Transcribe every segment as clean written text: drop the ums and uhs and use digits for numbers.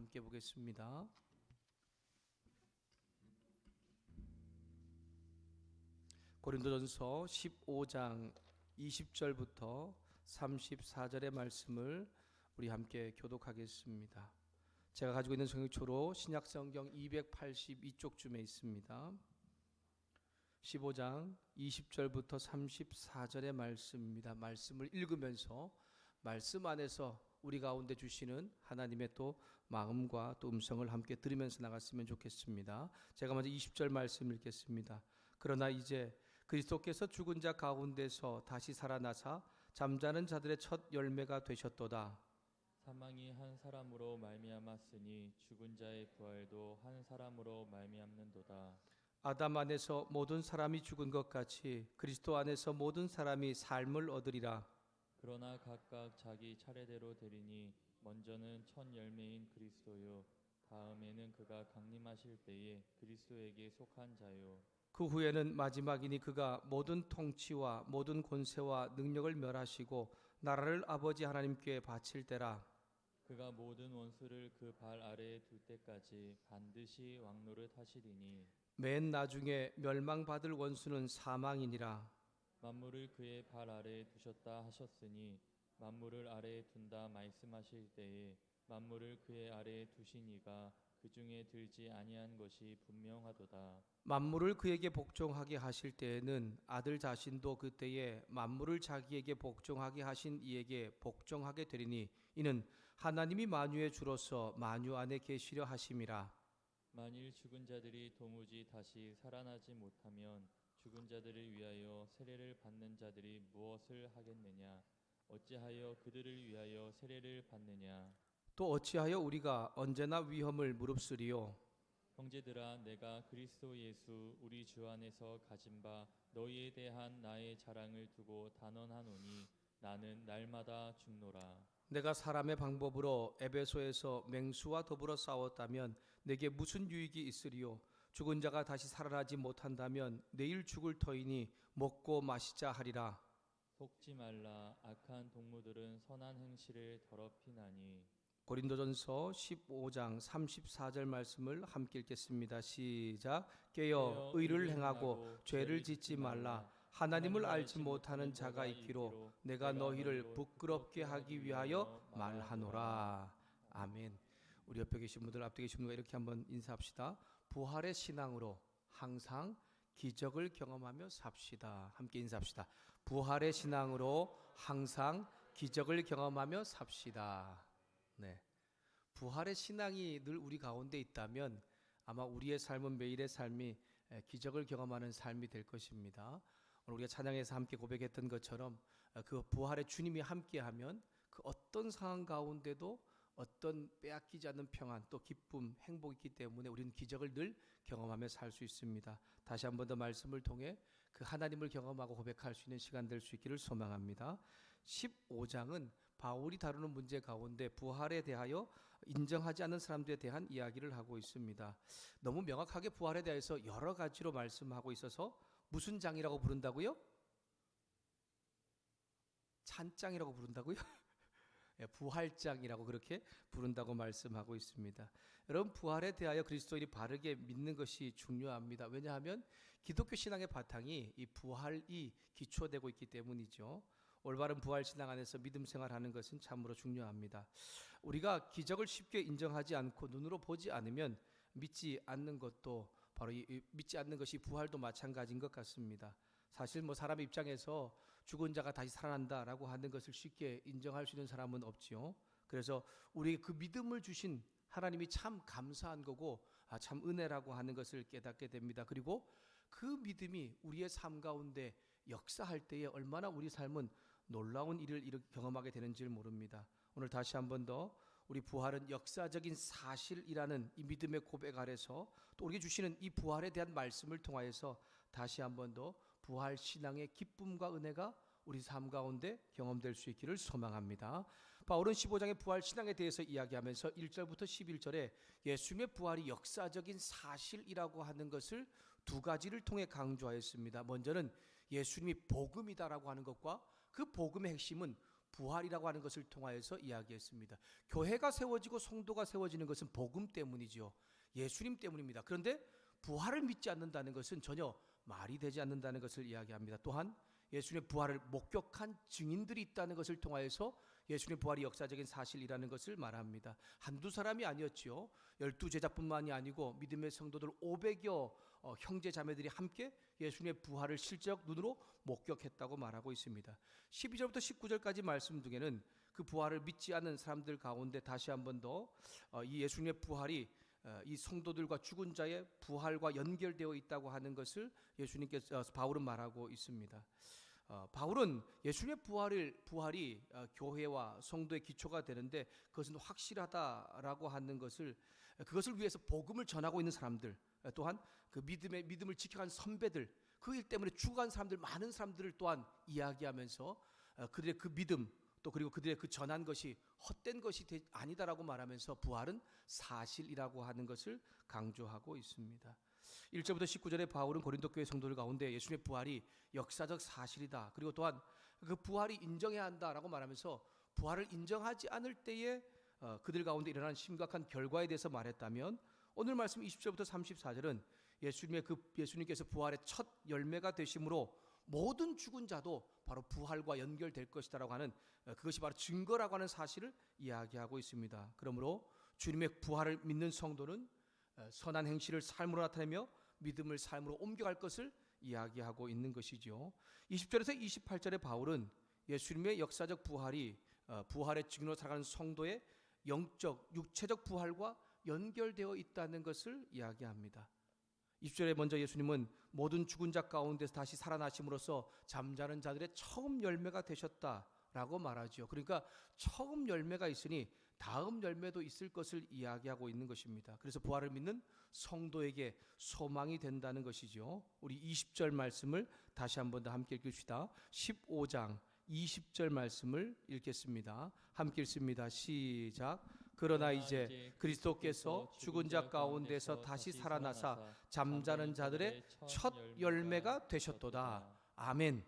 함께 보겠습니다. 고린도전서 15장 20절부터 34절의 말씀을 우리 함께 교독하겠습니다. 제가 가지고 있는 성경초로 신약성경 282쪽쯤에 있습니다. 15장 20절부터 34절의 말씀입니다. 말씀을 읽으면서 말씀 안에서 우리 가운데 주시는 하나님의 또 마음과 또 음성을 함께 들으면서 나갔으면 좋겠습니다. 제가 먼저 20절 말씀 읽겠습니다. 그러나 이제 그리스도께서 죽은 자 가운데서 다시 살아나사 잠자는 자들의 첫 열매가 되셨도다. 사망이 한 사람으로 말미암았으니 죽은 자의 부활도 한 사람으로 말미암는도다. 아담 안에서 모든 사람이 죽은 것 같이 그리스도 안에서 모든 사람이 삶을 얻으리라. 그러나 각각 자기 차례대로 되리니 먼저는 첫 열매인 그리스도요 다음에는 그가 강림하실 때에 그리스도에게 속한 자요 그 후에는 마지막이니 그가 모든 통치와 모든 권세와 능력을 멸하시고 나라를 아버지 하나님께 바칠 때라. 그가 모든 원수를 그 발 아래에 둘 때까지 반드시 왕노릇 하시리니 맨 나중에 멸망받을 원수는 사망이니라. 만물을 그의 발 아래에 두셨다 하셨으니 만물을 아래에 둔다 말씀하실 때에 만물을 그의 아래에 두신 이가 그 중에 들지 아니한 것이 분명하도다. 만물을 그에게 복종하게 하실 때에는 아들 자신도 그때에 만물을 자기에게 복종하게 하신 이에게 복종하게 되리니 이는 하나님이 만유의 주로서 만유 안에 계시려 하심이라. 만일 죽은 자들이 도무지 다시 살아나지 못하면 죽은 자들을 위하여 세례를 받는 자들이 무엇을 하겠느냐? 어찌하여 그들을 위하여 세례를 받느냐? 또 어찌하여 우리가 언제나 위험을 무릅쓰리요? 형제들아, 내가 그리스도 예수 우리 주 안에서 가진 바 너희에 대한 나의 자랑을 두고 단언하노니 나는 날마다 죽노라. 내가 사람의 방법으로 에베소에서 맹수와 더불어 싸웠다면 내게 무슨 유익이 있으리요? 죽은 자가 다시 살아나지 못한다면 내일 죽을 터이니 먹고 마시자 하리라. 속지 말라. 악한 동무들은 선한 행실을 더럽히나니. 고린도전서 15장 34절 말씀을 함께 읽겠습니다. 시작. 깨어 의를 행하고 죄를 짓지 말라. 하나님을 알지 못하는 자가 있기로 내가 너희를 부끄럽게 하기 위하여 말하노라. 아멘. 우리 옆에 계신 분들, 앞에 계신 분과 이렇게 한번 인사합시다. 부활의 신앙으로 항상 기적을 경험하며 삽시다. 함께 인사합시다. 부활의 신앙으로 항상 기적을 경험하며 삽시다. 네. 부활의 신앙이 늘 우리 가운데 있다면 아마 우리의 삶은 매일의 삶이 기적을 경험하는 삶이 될 것입니다. 오늘 우리가 찬양에서 함께 고백했던 것처럼 그 부활의 주님이 함께하면 그 어떤 상황 가운데도 어떤 빼앗기지 않는 평안 또 기쁨, 행복이 있기 때문에 우리는 기적을 늘 경험하며 살 수 있습니다. 다시 한 번 더 말씀을 통해 그 하나님을 경험하고 고백할 수 있는 시간 될 수 있기를 소망합니다. 15장은 바울이 다루는 문제 가운데 부활에 대하여 인정하지 않는 사람들에 대한 이야기를 하고 있습니다. 너무 명확하게 부활에 대해서 여러 가지로 말씀하고 있어서 무슨 장이라고 부른다고요? 찬장이라고 부른다고요? 부활장이라고 그렇게 부른다고 말씀하고 있습니다. 여러분, 부활에 대하여 그리스도인이 바르게 믿는 것이 중요합니다. 왜냐하면 기독교 신앙의 바탕이 이 부활이 기초되고 있기 때문이죠. 올바른 부활 신앙 안에서 믿음 생활하는 것은 참으로 중요합니다. 우리가 기적을 쉽게 인정하지 않고 눈으로 보지 않으면 믿지 않는 것도 바로 믿지 않는 것이 부활도 마찬가지인 것 같습니다. 사실 사람의 입장에서 죽은 자가 다시 살아난다라고 하는 것을 쉽게 인정할 수 있는 사람은 없지요. 그래서 우리 그 믿음을 주신 하나님이 참 감사한 거고 참 은혜라고 하는 것을 깨닫게 됩니다. 그리고 그 믿음이 우리의 삶 가운데 역사할 때에 얼마나 우리 삶은 놀라운 일을 경험하게 되는지를 모릅니다. 오늘 다시 한 번 더 우리 부활은 역사적인 사실이라는 이 믿음의 고백 아래서 또 우리에게 주시는 이 부활에 대한 말씀을 통하여서 다시 한 번 더 부활 신앙의 기쁨과 은혜가 우리 삶 가운데 경험될 수 있기를 소망합니다. 바울은 15장의 부활 신앙에 대해서 이야기하면서 1절부터 11절에 예수님의 부활이 역사적인 사실이라고 하는 것을 두 가지를 통해 강조하였습니다. 먼저는 예수님이 복음이다라고 하는 것과 그 복음의 핵심은 부활이라고 하는 것을 통하여서 이야기했습니다. 교회가 세워지고 성도가 세워지는 것은 복음 때문이죠. 예수님 때문입니다. 그런데 부활을 믿지 않는다는 것은 전혀 말이 되지 않는다는 것을 이야기합니다. 또한 예수님의 부활을 목격한 증인들이 있다는 것을 통하여서 예수님의 부활이 역사적인 사실이라는 것을 말합니다. 한두 사람이 아니었지요. 12제자뿐만이 아니고 믿음의 성도들 500여 형제 자매들이 함께 예수님의 부활을 실제적 눈으로 목격했다고 말하고 있습니다. 12절부터 19절까지 말씀 중에는 그 부활을 믿지 않는 사람들 가운데 다시 한 번 더 이 예수님의 부활이 이 성도들과 죽은 자의 부활과 연결되어 있다고 하는 것을 예수님께서 바울은 말하고 있습니다. 바울은 예수님의 부활이 교회와 성도의 기초가 되는데 그것은 확실하다라고 하는 것을 그것을 위해서 복음을 전하고 있는 사람들 또한 그 믿음을 지켜간 선배들 그 일 때문에 죽어간 사람들 많은 사람들을 또한 이야기하면서 그들의 그 믿음 또 그리고 그들의 그 전한 것이 헛된 것이 아니다라고 말하면서 부활은 사실이라고 하는 것을 강조하고 있습니다. 1절부터 19절에 바울은 고린도 교회 성도들 가운데 예수님의 부활이 역사적 사실이다. 그리고 또한 그 부활이 인정해야 한다라고 말하면서 부활을 인정하지 않을 때에 그들 가운데 일어난 심각한 결과에 대해서 말했다면 오늘 말씀 20절부터 34절은 예수님께서 부활의 첫 열매가 되심으로 모든 죽은 자도 바로 부활과 연결될 것이다라고 하는 그것이 바로 증거라고 하는 사실을 이야기하고 있습니다. 그러므로 주님의 부활을 믿는 성도는 선한 행실을 삶으로 나타내며 믿음을 삶으로 옮겨갈 것을 이야기하고 있는 것이죠. 20절에서 28절에 바울은 예수님의 역사적 부활이 부활의 증인으로 살아가는 성도의 영적, 육체적 부활과 연결되어 있다는 것을 이야기합니다. 20절에 먼저 예수님은 모든 죽은 자 가운데서 다시 살아나심으로써 잠자는 자들의 처음 열매가 되셨다라고 말하죠. 그러니까 처음 열매가 있으니 다음 열매도 있을 것을 이야기하고 있는 것입니다. 그래서 부활을 믿는 성도에게 소망이 된다는 것이죠. 우리 20절 말씀을 다시 한번 더 함께 읽읍시다. 15장 20절 말씀을 읽겠습니다. 함께 읽습니다. 시작. 그러나 이제 그리스도께서 죽은 자 가운데서 다시 살아나사 잠자는 자들의 첫 열매가 되셨도다. 아멘.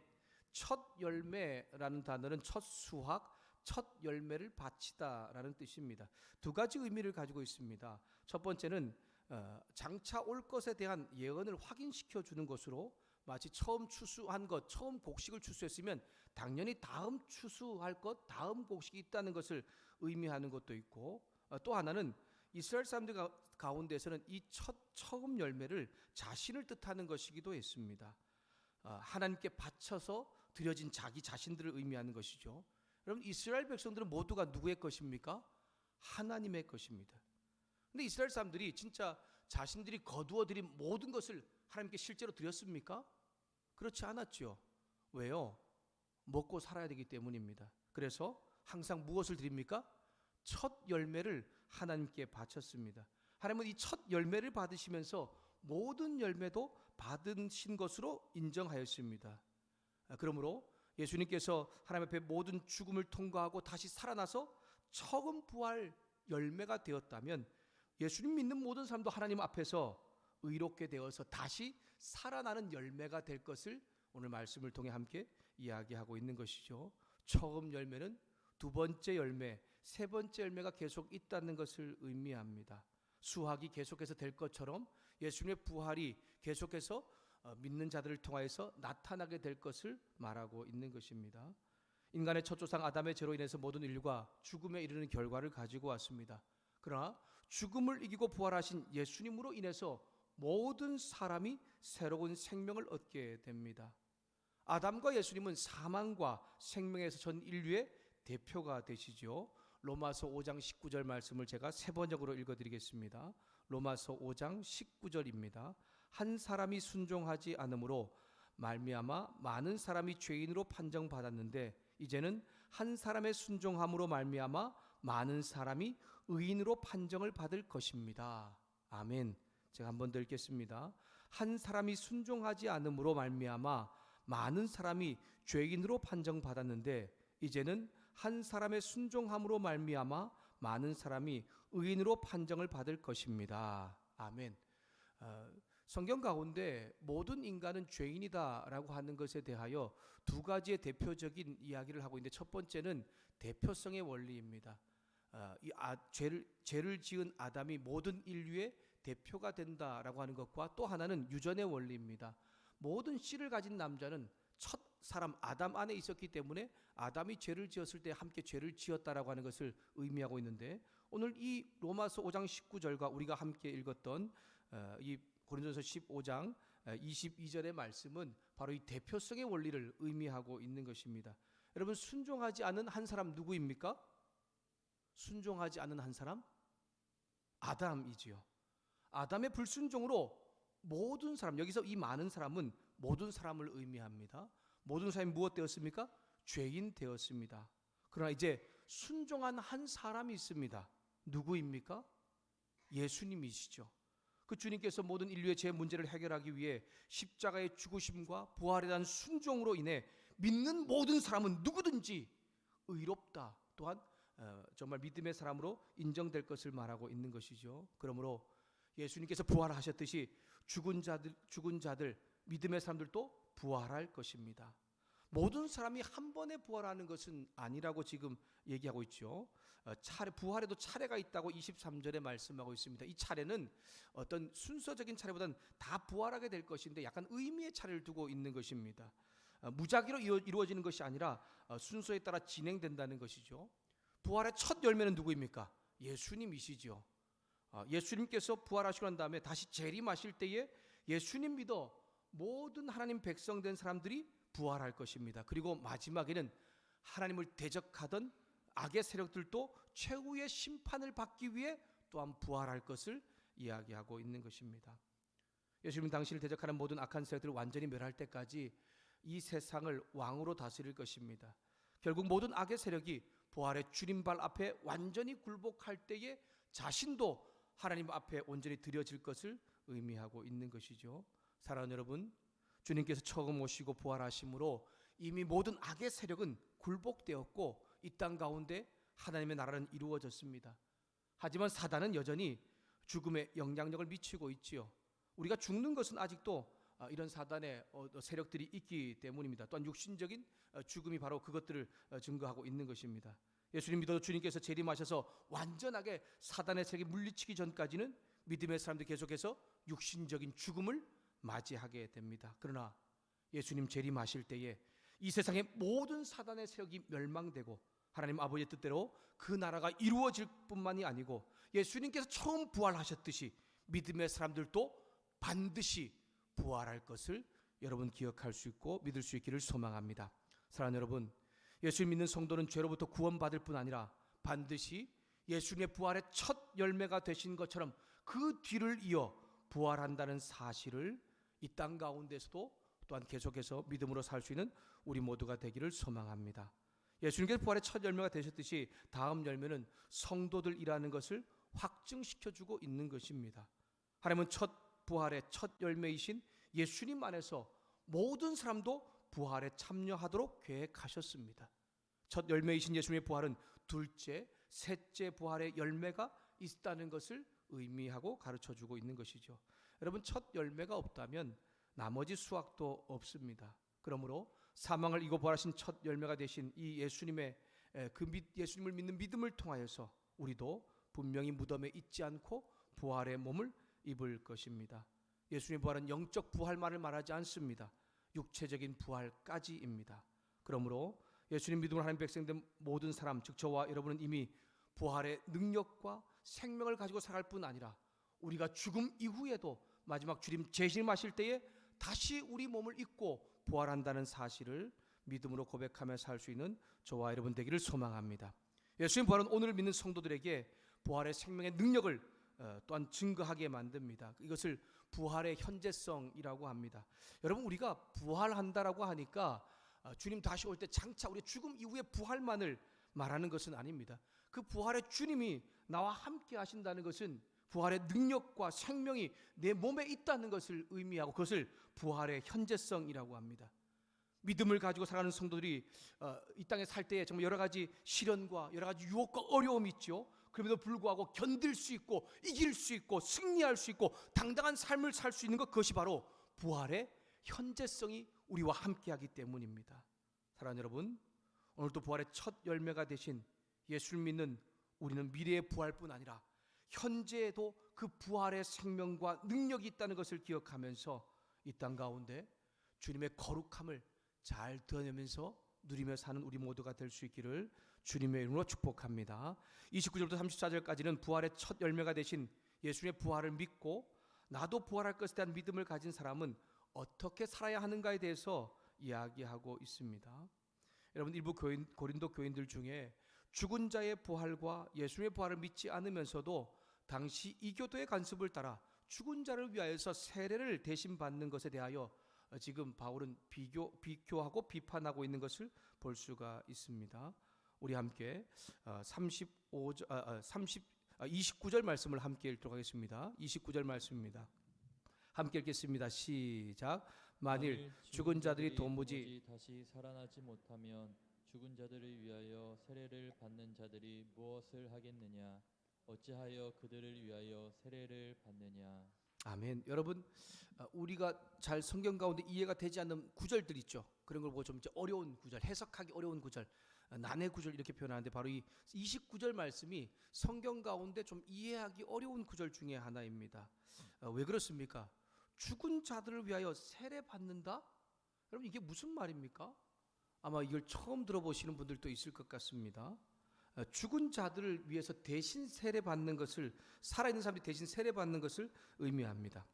첫 열매라는 단어는 첫 수확, 첫 열매를 바치다라는 뜻입니다. 두 가지 의미를 가지고 있습니다. 첫 번째는 장차 올 것에 대한 예언을 확인시켜 주는 것으로 마치 처음 추수한 것, 처음 곡식을 추수했으면 당연히 다음 추수할 것, 다음 곡식이 있다는 것을 의미하는 것도 있고 또 하나는 이스라엘 사람들 가운데서는 이 처음 열매를 자신을 뜻하는 것이기도 했습니다. 하나님께 바쳐서 드려진 자기 자신들을 의미하는 것이죠. 여러분 이스라엘 백성들은 모두가 누구의 것입니까? 하나님의 것입니다. 근데 이스라엘 사람들이 진짜 자신들이 거두어들인 모든 것을 하나님께 실제로 드렸습니까? 그렇지 않았죠. 왜요? 먹고 살아야 되기 때문입니다. 그래서 항상 무엇을 드립니까? 첫 열매를 하나님께 바쳤습니다. 하나님은 이 첫 열매를 받으시면서 모든 열매도 받으신 것으로 인정하였습니다. 그러므로 예수님께서 하나님 앞에 모든 죽음을 통과하고 다시 살아나서 처음 부활 열매가 되었다면 예수님 믿는 모든 사람도 하나님 앞에서 의롭게 되어서 다시 살아나는 열매가 될 것을 오늘 말씀을 통해 함께 이야기하고 있는 것이죠. 처음 열매는 두 번째 열매, 세 번째 열매가 계속 있다는 것을 의미합니다. 수확이 계속해서 될 것처럼 예수님의 부활이 계속해서 믿는 자들을 통하여서 나타나게 될 것을 말하고 있는 것입니다. 인간의 첫 조상 아담의 죄로 인해서 모든 인류가 죽음에 이르는 결과를 가지고 왔습니다. 그러나 죽음을 이기고 부활하신 예수님으로 인해서 모든 사람이 새로운 생명을 얻게 됩니다. 아담과 예수님은 사망과 생명에서 전 인류의 대표가 되시죠. 로마서 5장 19절 말씀을 제가 세 번역으로 읽어드리겠습니다. 로마서 5장 19절입니다. 한 사람이 순종하지 않으므로 말미암아 많은 사람이 죄인으로 판정받았는데 이제는 한 사람의 순종함으로 말미암아 많은 사람이 의인으로 판정을 받을 것입니다. 아멘. 제가 한 번 더 읽겠습니다. 한 사람이 순종하지 않으므로 말미암아 많은 사람이 죄인으로 판정받았는데 이제는 한 사람의 순종함으로 말미암아 많은 사람이 의인으로 판정을 받을 것입니다. 아멘. 성경 가운데 모든 인간은 죄인이다라고 하는 것에 대하여 두 가지의 대표적인 이야기를 하고 있는데, 첫 번째는 대표성의 원리입니다. 죄를 지은 아담이 모든 인류의 대표가 된다라고 하는 것과, 또 하나는 유전의 원리입니다. 모든 씨를 가진 남자는 첫 사람 아담 안에 있었기 때문에 아담이 죄를 지었을 때 함께 죄를 지었다라고 하는 것을 의미하고 있는데, 오늘 이 로마서 5장 19절과 우리가 함께 읽었던 이 고린도서 15장 22절의 말씀은 바로 이 대표성의 원리를 의미하고 있는 것입니다. 여러분, 순종하지 않은 한 사람 누구입니까? 순종하지 않은 한 사람? 아담이지요. 아담의 불순종으로 모든 사람, 여기서 이 많은 사람은 모든 사람을 의미합니다. 모든 사람이 무엇 되었습니까? 죄인 되었습니다. 그러나 이제 순종한 한 사람이 있습니다. 누구입니까? 예수님이시죠. 그 주님께서 모든 인류의 죄 문제를 해결하기 위해 십자가의 죽으심과 부활에 대한 순종으로 인해 믿는 모든 사람은 누구든지 의롭다, 또한 정말 믿음의 사람으로 인정될 것을 말하고 있는 것이죠. 그러므로 예수님께서 부활하셨듯이 죽은 자들 믿음의 사람들도 부활할 것입니다. 모든 사람이 한 번에 부활하는 것은 아니라고 지금 얘기하고 있죠. 부활에도 차례가 있다고 23절에 말씀하고 있습니다. 이 차례는 어떤 순서적인 차례보다는 다 부활하게 될 것인데 약간 의미의 차례를 두고 있는 것입니다. 무작위로 이루어지는 것이 아니라 순서에 따라 진행된다는 것이죠. 부활의 첫 열매는 누구입니까? 예수님이시죠. 예수님께서 부활하시고 난 다음에 다시 재림하실 때에 예수님 믿어 모든 하나님 백성 된 사람들이 부활할 것입니다. 그리고 마지막에는 하나님을 대적하던 악의 세력들도 최후의 심판을 받기 위해 또한 부활할 것을 이야기하고 있는 것입니다. 예수님 당신을 대적하는 모든 악한 세력들을 완전히 멸할 때까지 이 세상을 왕으로 다스릴 것입니다. 결국 모든 악의 세력이 부활의 주님발 앞에 완전히 굴복할 때에 자신도 하나님 앞에 온전히 드려질 것을 의미하고 있는 것이죠. 사랑하는 여러분, 주님께서 처음 오시고 부활하심으로 이미 모든 악의 세력은 굴복되었고 이 땅 가운데 하나님의 나라는 이루어졌습니다. 하지만 사단은 여전히 죽음에 영향력을 미치고 있지요. 우리가 죽는 것은 아직도 이런 사단의 세력들이 있기 때문입니다. 또한 육신적인 죽음이 바로 그것들을 증거하고 있는 것입니다. 예수님 믿어도 주님께서 재림하셔서 완전하게 사단의 세력이 물리치기 전까지는 믿음의 사람들이 계속해서 육신적인 죽음을 맞이하게 됩니다. 그러나 예수님 재림하실 때에 이 세상의 모든 사단의 세력이 멸망되고 하나님 아버지의 뜻대로 그 나라가 이루어질 뿐만이 아니고 예수님께서 처음 부활하셨듯이 믿음의 사람들도 반드시 부활할 것을 여러분 기억할 수 있고 믿을 수 있기를 소망합니다. 사랑하는 여러분, 예수님 믿는 성도는 죄로부터 구원받을 뿐 아니라 반드시 예수님의 부활의 첫 열매가 되신 것처럼 그 뒤를 이어 부활한다는 사실을 이 땅 가운데서도 또한 계속해서 믿음으로 살 수 있는 우리 모두가 되기를 소망합니다. 예수님께서 부활의 첫 열매가 되셨듯이 다음 열매는 성도들이라는 것을 확증시켜주고 있는 것입니다. 하나님은 부활의 첫 열매이신 예수님 안에서 모든 사람도 부활에 참여하도록 계획하셨습니다. 첫 열매이신 예수님의 부활은 둘째, 셋째 부활의 열매가 있다는 것을 의미하고 가르쳐주고 있는 것이죠. 여러분, 첫 열매가 없다면 나머지 수확도 없습니다. 그러므로 사망을 이기고 부활하신 첫 열매가 되신 이 예수님을 믿는 믿음을 통하여서 우리도 분명히 무덤에 있지 않고 부활의 몸을 입을 것입니다. 예수님의 부활은 영적 부활만을 말하지 않습니다. 육체적인 부활까지입니다. 그러므로 예수님 믿음으로 하나님 백성된 모든 사람, 즉 저와 여러분은 이미 부활의 능력과 생명을 가지고 살아갈 뿐 아니라 우리가 죽음 이후에도 마지막 주님 재림하실 때에 다시 우리 몸을 입고 부활한다는 사실을 믿음으로 고백하며 살 수 있는 저와 여러분 되기를 소망합니다. 예수님 부활은 오늘 믿는 성도들에게 부활의 생명의 능력을 또한 증거하게 만듭니다. 이것을 부활의 현재성이라고 합니다. 여러분, 우리가 부활한다라고 하니까 주님 다시 올 때 장차 우리 죽음 이후의 부활만을 말하는 것은 아닙니다. 그 부활의 주님이 나와 함께 하신다는 것은 부활의 능력과 생명이 내 몸에 있다는 것을 의미하고 그것을 부활의 현재성이라고 합니다. 믿음을 가지고 살아가는 성도들이 이 땅에 살 때에 정말 여러 가지 시련과 여러 가지 유혹과 어려움이 있죠. 그럼에도 불구하고 견딜 수 있고 이길 수 있고 승리할 수 있고 당당한 삶을 살 수 있는 것, 그것이 바로 부활의 현재성이 우리와 함께하기 때문입니다. 사랑하는 여러분, 오늘도 부활의 첫 열매가 되신 예수를 믿는 우리는 미래의 부활뿐 아니라 현재에도 그 부활의 생명과 능력이 있다는 것을 기억하면서 이 땅 가운데 주님의 거룩함을 잘 드러내면서 누리며 사는 우리 모두가 될 수 있기를 주님의 이름으로 축복합니다. 29절부터 34절까지는 부활의 첫 열매가 되신 예수님의 부활을 믿고 나도 부활할 것에 대한 믿음을 가진 사람은 어떻게 살아야 하는가에 대해서 이야기하고 있습니다. 여러분, 일부 고린도 교인들 중에 죽은 자의 부활과 예수님의 부활을 믿지 않으면서도 당시 이교도의 간습을 따라 죽은 자를 위하여서 세례를 대신 받는 것에 대하여 지금 바울은 비교하고 비판하고 있는 것을 볼 수가 있습니다. 우리 함께 29절 말씀을 함께 읽도록 하겠습니다. 29절 말씀입니다. 함께 읽겠습니다. 시작. 만일 죽은 자들이 도무지 다시 살아나지 못하면 죽은 자들을 위하여 세례를 받는 자들이 무엇을 하겠느냐? 어찌하여 그들을 위하여 세례를 받느냐? 아멘. 여러분, 우리가 잘 성경 가운데 이해가 되지 않는 구절들 있죠. 그런 걸 보고 좀 어려운 구절, 해석하기 어려운 구절, 난해 구절 이렇게 표현하는데 바로 이 29절 말씀이 성경 가운데 좀 이해하기 어려운 구절 중에 하나입니다. 왜 그렇습니까? 죽은 자들을 위하여 세례 받는다? 여러분, 이게 무슨 말입니까? 아마 이걸 처음 들어보시는 분들도 있을 것 같습니다. 죽은 자들을 위해서 대신 세례 받는 것을, 살아있는 사람들이 대신 세례 받는 것을 의미합니다.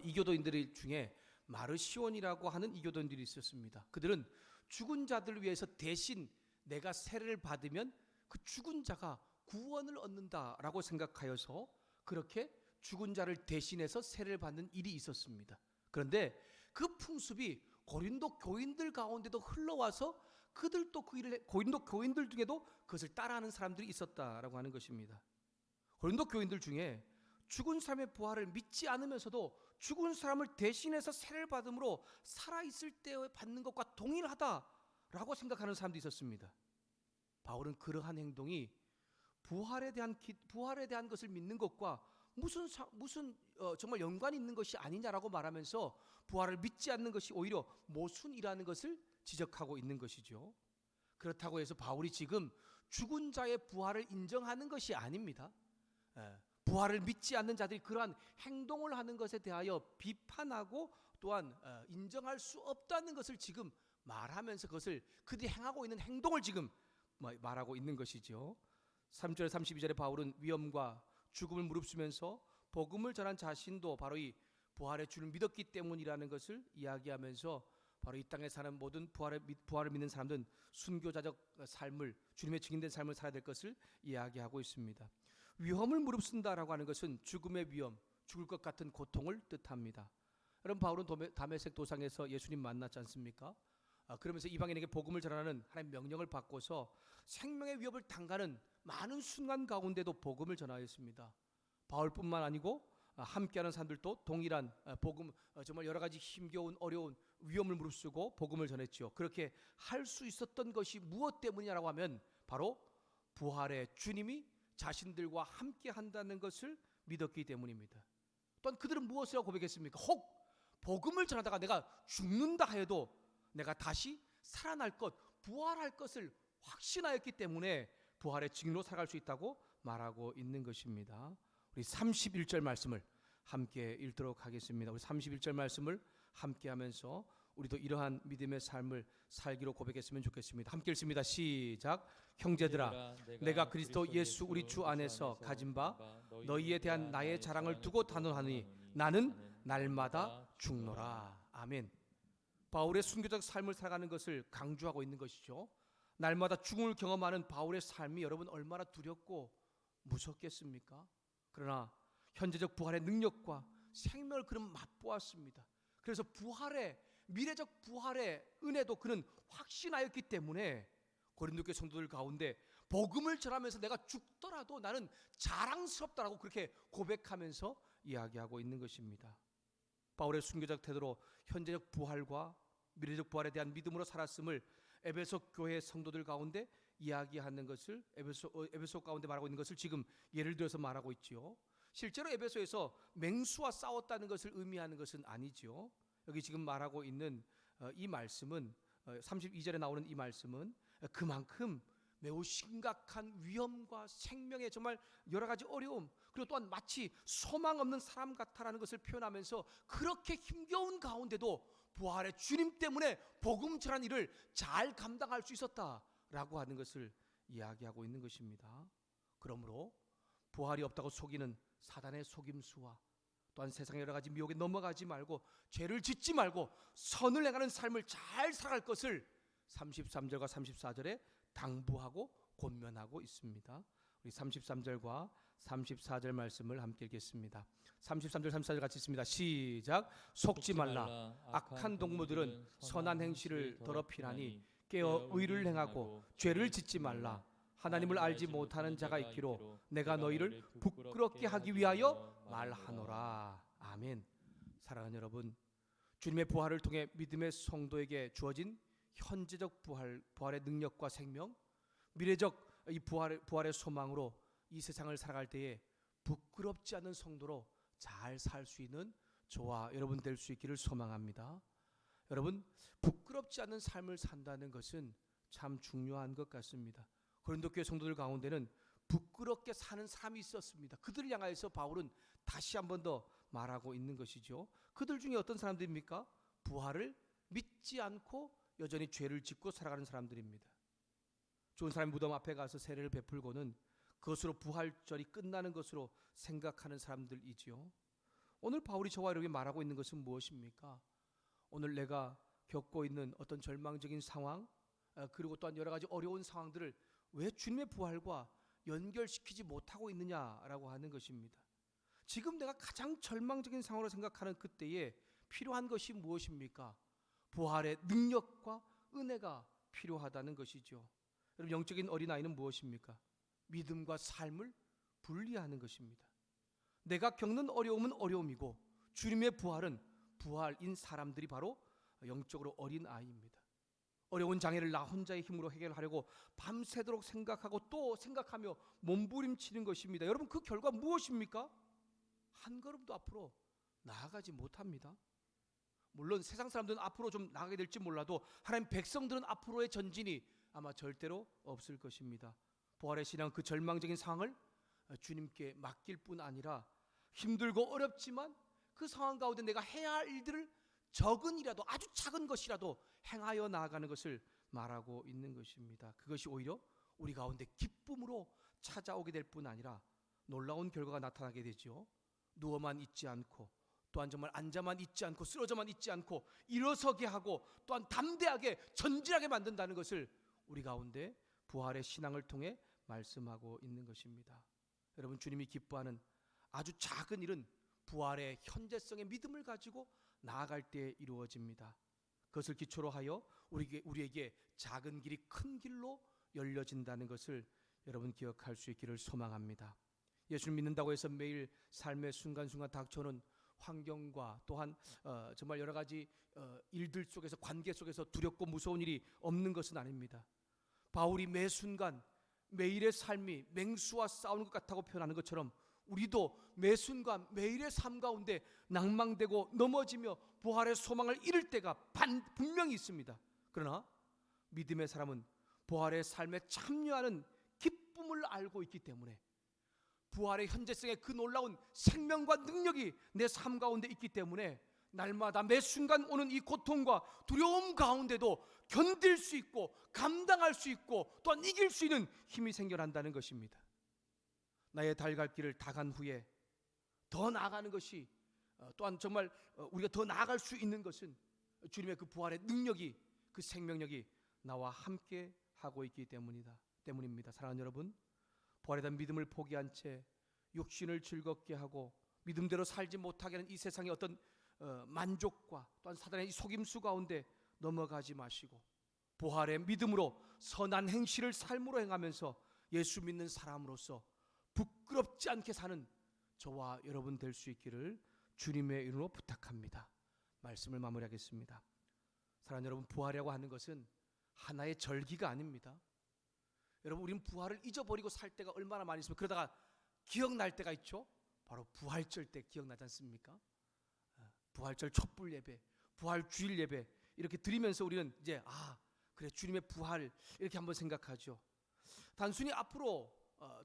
이교도인들 중에 마르시온이라고 하는 이교도인들이 있었습니다. 그들은 죽은 자들을 위해서 대신 내가 세례를 받으면 그 죽은 자가 구원을 얻는다라고 생각하여서 그렇게 죽은 자를 대신해서 세례를 받는 일이 있었습니다. 그런데 그 풍습이 고린도 교인들 가운데도 흘러와서 그들도 그 일을, 고린도 교인들 중에도 그것을 따라하는 사람들이 있었다라고 하는 것입니다. 고린도 교인들 중에 죽은 사람의 부활을 믿지 않으면서도 죽은 사람을 대신해서 세례를 받음으로 살아있을 때 받는 것과 동일하다라고 생각하는 사람도 있었습니다. 바울은 그러한 행동이 부활에 대한 것을 믿는 것과 무슨 정말 연관이 있는 것이 아니냐라고 말하면서 부활을 믿지 않는 것이 오히려 모순이라는 것을 지적하고 있는 것이죠. 그렇다고 해서 바울이 지금 죽은 자의 부활을 인정하는 것이 아닙니다. 부활을 믿지 않는 자들이 그러한 행동을 하는 것에 대하여 비판하고 또한 인정할 수 없다는 것을 지금 말하면서 그것을 그들이 행하고 있는 행동을 지금 말하고 있는 것이죠. 3절 32절에 바울은 위험과 죽음을 무릅쓰면서 복음을 전한 자신도 바로 이 부활의 주를 믿었기 때문이라는 것을 이야기하면서 바로 이 땅에 사는 모든 부활을 믿는 사람들은 순교자적 삶을, 주님의 증인된 삶을 살아야 될 것을 이야기하고 있습니다. 위험을 무릅쓴다라고 하는 것은 죽음의 위험, 죽을 것 같은 고통을 뜻합니다. 여러분, 바울은 다메섹 도상에서 예수님 만났지 않습니까? 그러면서 이방인에게 복음을 전하는 하나님의 명령을 받고서 생명의 위협을 당하는 많은 순간 가운데도 복음을 전하였습니다. 바울뿐만 아니고 함께하는 사람들도 동일한 복음, 정말 여러 가지 힘겨운 어려운 위험을 무릅쓰고 복음을 전했죠. 그렇게 할 수 있었던 것이 무엇 때문이냐라고 하면 바로 부활의 주님이 자신들과 함께 한다는 것을 믿었기 때문입니다. 또한 그들은 무엇이라고 고백했습니까? 혹 복음을 전하다가 내가 죽는다 하여도 내가 다시 살아날 것, 부활할 것을 확신하였기 때문에 부활의 증인으로 살아갈 수 있다고 말하고 있는 것입니다. 우리 31절 말씀을 함께 읽도록 하겠습니다. 우리 31절 말씀을 함께 하면서 우리도 이러한 믿음의 삶을 살기로 고백했으면 좋겠습니다. 함께 읽습니다. 시작. 형제들아, 내가 그리스도 예수 우리 주 안에서 가진 바 너희에 대한 나의 자랑을 두고 단언하니 나는 날마다 죽노라. 아멘. 바울의 순교적 삶을 살아가는 것을 강조하고 있는 것이죠. 날마다 죽음을 경험하는 바울의 삶이 여러분 얼마나 두렵고 무섭겠습니까? 그러나 현재적 부활의 능력과 생명을 그는 맛보았습니다. 그래서 미래적 부활의 은혜도 그는 확신하였기 때문에 고린도 교회 성도들 가운데 복음을 전하면서 내가 죽더라도 나는 자랑스럽다라고 그렇게 고백하면서 이야기하고 있는 것입니다. 바울의 순교적 태도로 현재적 부활과 미래적 부활에 대한 믿음으로 살았음을 에베소 교회 성도들 가운데 이야기하는 것을 에베소 가운데 말하고 있는 것을 지금 예를 들어서 말하고 있지요. 실제로 에베소에서 맹수와 싸웠다는 것을 의미하는 것은 아니지요. 여기 지금 말하고 있는 이 말씀은 32절에 나오는 이 말씀은 그만큼 매우 심각한 위험과 생명의 정말 여러 가지 어려움, 그리고 또한 마치 소망 없는 사람 같다라는 것을 표현하면서 그렇게 힘겨운 가운데도 부활의 주님 때문에 복음 전한 일을 잘 감당할 수 있었다라고 하는 것을 이야기하고 있는 것입니다. 그러므로 부활이 없다고 속이는 사단의 속임수와 또한 세상의 여러 가지 미혹에 넘어가지 말고 죄를 짓지 말고 선을 행하는 삶을 잘 살아갈 것을 33절과 34절에 당부하고 권면하고 있습니다. 우리 33절과 34절 말씀을 함께 읽겠습니다. 33절 34절 같이 있습니다. 시작. 속지 말라. 악한 동무들은 선한 행실을 더럽히나니 깨어 의를 행하고 죄를 짓지 말라. 하나님을 알지 못하는 자가 있기로 내가 너희를 부끄럽게 하기 위하여 말하노라. 아멘. 사랑하는 여러분, 주님의 부활을 통해 믿음의 성도에게 주어진 현재적 부활의 능력과 생명, 미래적 이 부활의 소망으로 이 세상을 살아갈 때에 부끄럽지 않은 성도로 잘 살 수 있는 저와 여러분 될 수 있기를 소망합니다. 여러분, 부끄럽지 않은 삶을 산다는 것은 참 중요한 것 같습니다. 고린도 교회 성도들 가운데는 부끄럽게 사는 사람이 있었습니다. 그들을 향하여서 바울은 다시 한 번 더 말하고 있는 것이죠. 그들 중에 어떤 사람들입니까? 부활을 믿지 않고 여전히 죄를 짓고 살아가는 사람들입니다. 좋은 사람이 무덤 앞에 가서 세례를 베풀고는 그것으로 부활절이 끝나는 것으로 생각하는 사람들이지요. 오늘 바울이 저와 여러분에게 말하고 있는 것은 무엇입니까? 오늘 내가 겪고 있는 어떤 절망적인 상황, 그리고 또한 여러 가지 어려운 상황들을 왜 주님의 부활과 연결시키지 못하고 있느냐라고 하는 것입니다. 지금 내가 가장 절망적인 상황으로 생각하는 그때에 필요한 것이 무엇입니까? 부활의 능력과 은혜가 필요하다는 것이죠. 여러분, 영적인 어린아이는 무엇입니까? 믿음과 삶을 분리하는 것입니다. 내가 겪는 어려움은 어려움이고 주님의 부활은 부활인 사람들이 바로 영적으로 어린아이입니다. 어려운 장애를 나 혼자의 힘으로 해결하려고 밤새도록 생각하고 또 생각하며 몸부림치는 것입니다. 여러분, 그 결과 무엇입니까? 한 걸음도 앞으로 나아가지 못합니다. 물론 세상 사람들은 앞으로 좀 나가게 될지 몰라도 하나님 백성들은 앞으로의 전진이 아마 절대로 없을 것입니다. 부활의 신앙, 그 절망적인 상황을 주님께 맡길 뿐 아니라 힘들고 어렵지만 그 상황 가운데 내가 해야 할 일들을 적은 이라도, 아주 작은 것이라도 행하여 나아가는 것을 말하고 있는 것입니다. 그것이 오히려 우리 가운데 기쁨으로 찾아오게 될 뿐 아니라 놀라운 결과가 나타나게 되죠. 누워만 있지 않고, 또한 정말 앉아만 있지 않고, 쓰러져만 있지 않고 일어서게 하고, 또한 담대하게 전진하게 만든다는 것을 우리 가운데 부활의 신앙을 통해 말씀하고 있는 것입니다. 여러분, 주님이 기뻐하는 아주 작은 일은 부활의 현재성의 믿음을 가지고 나아갈 때 이루어집니다. 그것을 기초로 하여 우리에게 작은 길이 큰 길로 열려진다는 것을 여러분 기억할 수 있기를 소망합니다. 예수를 믿는다고 해서 매일 삶의 순간순간 닥쳐오는 환경과 또한 정말 여러 가지 일들 속에서, 관계 속에서 두렵고 무서운 일이 없는 것은 아닙니다. 바울이 매 순간 매일의 삶이 맹수와 싸우는 것 같다고 표현하는 것처럼 우리도 매 순간 매일의 삶 가운데 낭망되고 넘어지며 부활의 소망을 잃을 때가 분명히 있습니다. 그러나 믿음의 사람은 부활의 삶에 참여하는 기쁨을 알고 있기 때문에, 부활의 현재성의 그 놀라운 생명과 능력이 내 삶 가운데 있기 때문에 날마다 매 순간 오는 이 고통과 두려움 가운데도 견딜 수 있고 감당할 수 있고 또한 이길 수 있는 힘이 생겨난다는 것입니다. 나의 달갈 길을 다 간 후에 더 나아가는 것이, 또한 정말 우리가 더 나아갈 수 있는 것은 주님의 그 부활의 능력이, 그 생명력이 나와 함께 하고 있기 때문입니다. 사랑하는 여러분, 부활에 대한 믿음을 포기한 채 육신을 즐겁게 하고 믿음대로 살지 못하게 하는 이 세상의 어떤 만족과 또한 사단의 속임수 가운데 넘어가지 마시고 부활의 믿음으로 선한 행실을 삶으로 행하면서 예수 믿는 사람으로서 부끄럽지 않게 사는 저와 여러분 될 수 있기를 주님의 이름으로 부탁합니다. 말씀을 마무리하겠습니다. 사랑하는 여러분, 부활이라고 하는 것은 하나의 절기가 아닙니다. 여러분, 우리는 부활을 잊어버리고 살 때가 얼마나 많이 있으면 그러다가 기억날 때가 있죠. 바로 부활절 때 기억나지 않습니까? 부활절 촛불 예배, 부활 주일 예배 이렇게 드리면서 우리는 이제 그래, 주님의 부활 이렇게 한번 생각하죠. 단순히 앞으로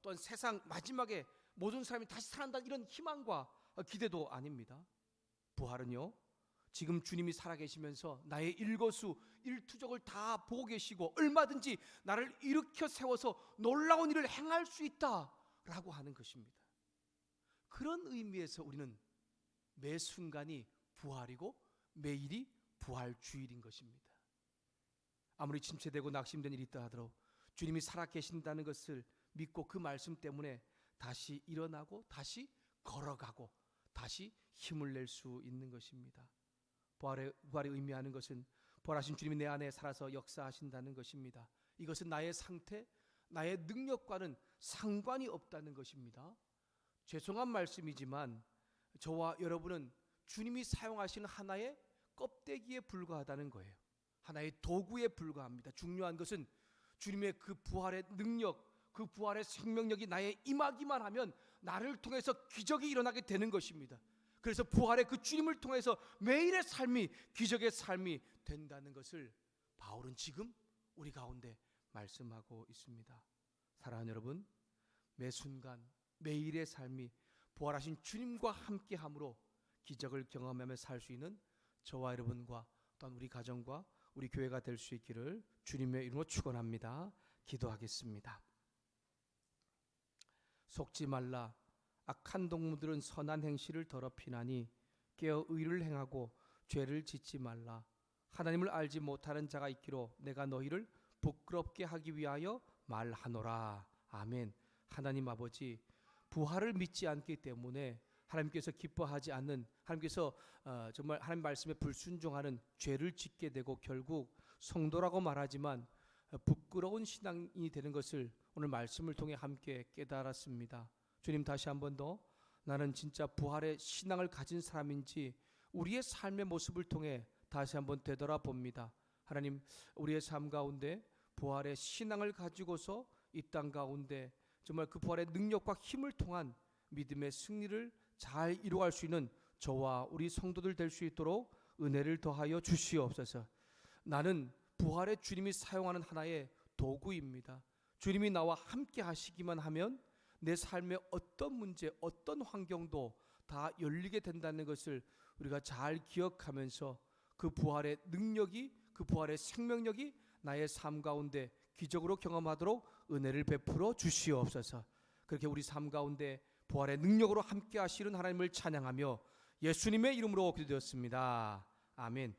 또한 세상 마지막에 모든 사람이 다시 살아난다는 이런 희망과 기대도 아닙니다. 부활은요, 지금 주님이 살아계시면서 나의 일거수 일투족을 다 보고 계시고 얼마든지 나를 일으켜 세워서 놀라운 일을 행할 수 있다라고 하는 것입니다. 그런 의미에서 우리는 매 순간이 부활이고 매일이 부활주일인 것입니다. 아무리 침체되고 낙심된 일이 있다 하더라도 주님이 살아계신다는 것을 믿고 그 말씀 때문에 다시 일어나고 다시 걸어가고 다시 힘을 낼 수 있는 것입니다. 부활이 의미하는 것은 부활하신 주님이 내 안에 살아서 역사하신다는 것입니다. 이것은 나의 상태, 나의 능력과는 상관이 없다는 것입니다. 죄송한 말씀이지만 저와 여러분은 주님이 사용하시는 하나의 껍데기에 불과하다는 거예요. 하나의 도구에 불과합니다. 중요한 것은 주님의 그 부활의 능력, 그 부활의 생명력이 나에 임하기만 하면 나를 통해서 기적이 일어나게 되는 것입니다. 그래서 부활의 그 주님을 통해서 매일의 삶이 기적의 삶이 된다는 것을 바울은 지금 우리 가운데 말씀하고 있습니다. 사랑하는 여러분, 매 순간 매일의 삶이 부활하신 주님과 함께함으로 기적을 경험하며 살 수 있는 저와 여러분과 또한 우리 가정과 우리 교회가 될 수 있기를 주님의 이름으로 축원합니다. 기도하겠습니다. 속지 말라. 악한 동무들은 선한 행실을 더럽히나니 깨어 의를 행하고 죄를 짓지 말라. 하나님을 알지 못하는 자가 있기로 내가 너희를 부끄럽게 하기 위하여 말하노라. 아멘. 하나님 아버지, 부활을 믿지 않기 때문에 하나님께서 기뻐하지 않는, 하나님께서 정말 하나님 말씀에 불순종하는 죄를 짓게 되고 결국 성도라고 말하지만 부끄러운 신앙이 되는 것을 오늘 말씀을 통해 함께 깨달았습니다. 주님, 다시 한 번 더 나는 진짜 부활의 신앙을 가진 사람인지 우리의 삶의 모습을 통해 다시 한번 되돌아봅니다. 하나님, 우리의 삶 가운데 부활의 신앙을 가지고서 이 땅 가운데 정말 그 부활의 능력과 힘을 통한 믿음의 승리를 잘 이루어갈 수 있는 저와 우리 성도들 될 수 있도록 은혜를 더하여 주시옵소서. 나는 부활의 주님이 사용하는 하나의 도구입니다. 주님이 나와 함께 하시기만 하면 내 삶의 어떤 문제, 어떤 환경도 다 열리게 된다는 것을 우리가 잘 기억하면서 그 부활의 능력이, 그 부활의 생명력이 나의 삶 가운데 기적으로 경험하도록 은혜를 베풀어 주시옵소서. 그렇게 우리 삶 가운데 부활의 능력으로 함께 하시는 하나님을 찬양하며 예수님의 이름으로 기도드렸습니다. 아멘.